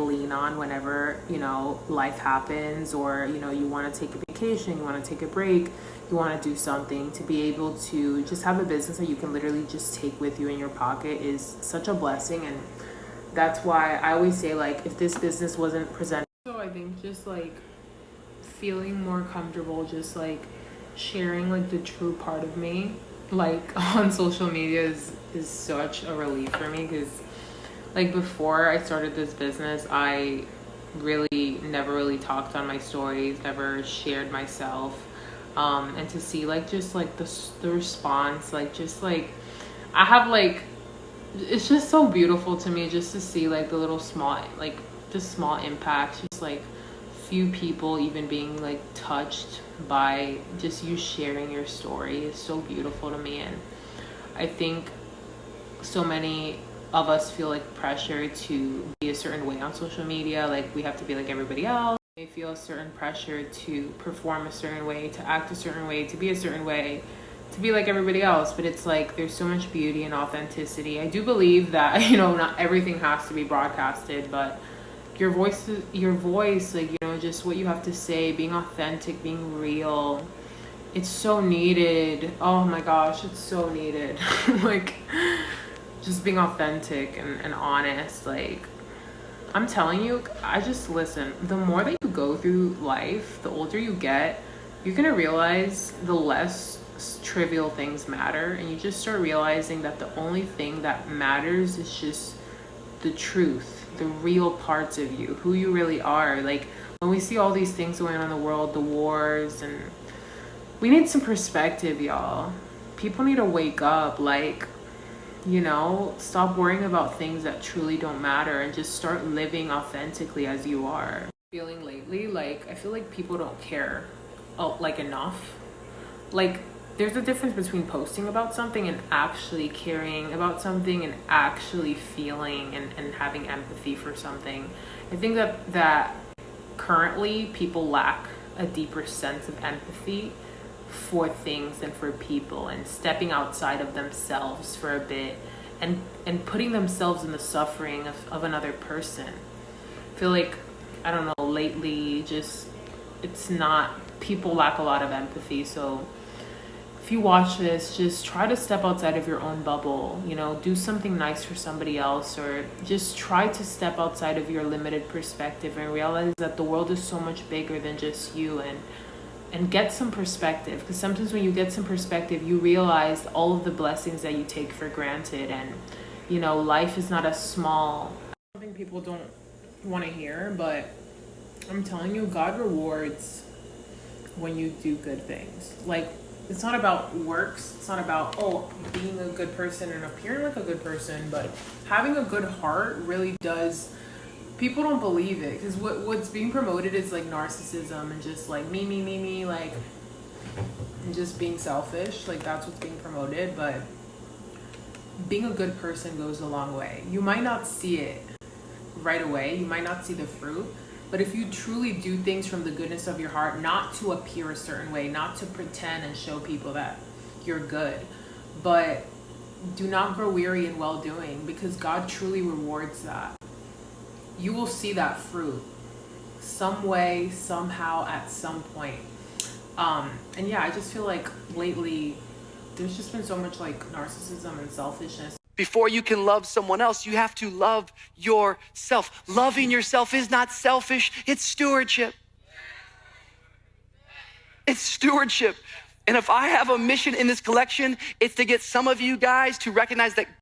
lean on whenever, life happens, or, you want to take a vacation, you want to take a break, you want to do something. To be able to just have a business that you can literally just take with you in your pocket is such a blessing. And that's why I always say, like, if this business wasn't presented. So I think just like feeling more comfortable, just like sharing like the true part of me, like on social media is such a relief for me. Because like before I started this business, I really never really talked on my stories, never shared myself. And to see like just like the response, like just like I have like, it's just so beautiful to me just to see like the little small, like the small impacts, just like few people even being like touched by just you sharing your story is so beautiful to me. And I think so many of us feel like pressure to be a certain way on social media, like we have to be like everybody else. They feel a certain pressure to perform a certain way, to act a certain way, to be a certain way, to be like everybody else. But it's like there's so much beauty and authenticity. I do believe that not everything has to be broadcasted, but your voice, like just what you have to say, being authentic, being real, it's so needed. Oh my gosh, it's so needed. Like just being authentic and honest. Like I'm telling you, I just listen, the more that you go through life, the older you get, you're gonna realize the less trivial things matter. And you just start realizing that the only thing that matters is just the truth, the real parts of you, who you really are. Like when we see all these things going on in the world, the wars, and we need some perspective, y'all. People need to wake up, like, stop worrying about things that truly don't matter and just start living authentically as you are. Feeling lately, like, I feel like people don't care, like, enough. Like, there's a difference between posting about something and actually caring about something and actually feeling and having empathy for something. I think that currently people lack a deeper sense of empathy for things and for people, and stepping outside of themselves for a bit and putting themselves in the suffering of another person. I feel like, I don't know, lately just people lack a lot of empathy. So if you watch this, just try to step outside of your own bubble, do something nice for somebody else, or just try to step outside of your limited perspective and realize that the world is so much bigger than just you, and get some perspective. Because sometimes when you get some perspective, you realize all of the blessings that you take for granted. And life is not as small. Something people don't want to hear, but I'm telling you, God rewards when you do good things. Like, it's not about works, it's not about being a good person and appearing like a good person, but having a good heart really does. People don't believe it, because what's being promoted is like narcissism and just like me, like, and just being selfish. Like that's what's being promoted. But being a good person goes a long way. You might not see it right away, you might not see the fruit, but if you truly do things from the goodness of your heart, not to appear a certain way, not to pretend and show people that you're good, but do not grow weary in well-doing, because God truly rewards that. You will see that fruit some way, somehow, at some point. And yeah, I just feel like lately there's just been so much like narcissism and selfishness. Before you can love someone else, you have to love yourself. Loving yourself is not selfish, it's stewardship. It's stewardship. And if I have a mission in this collection, it's to get some of you guys to recognize that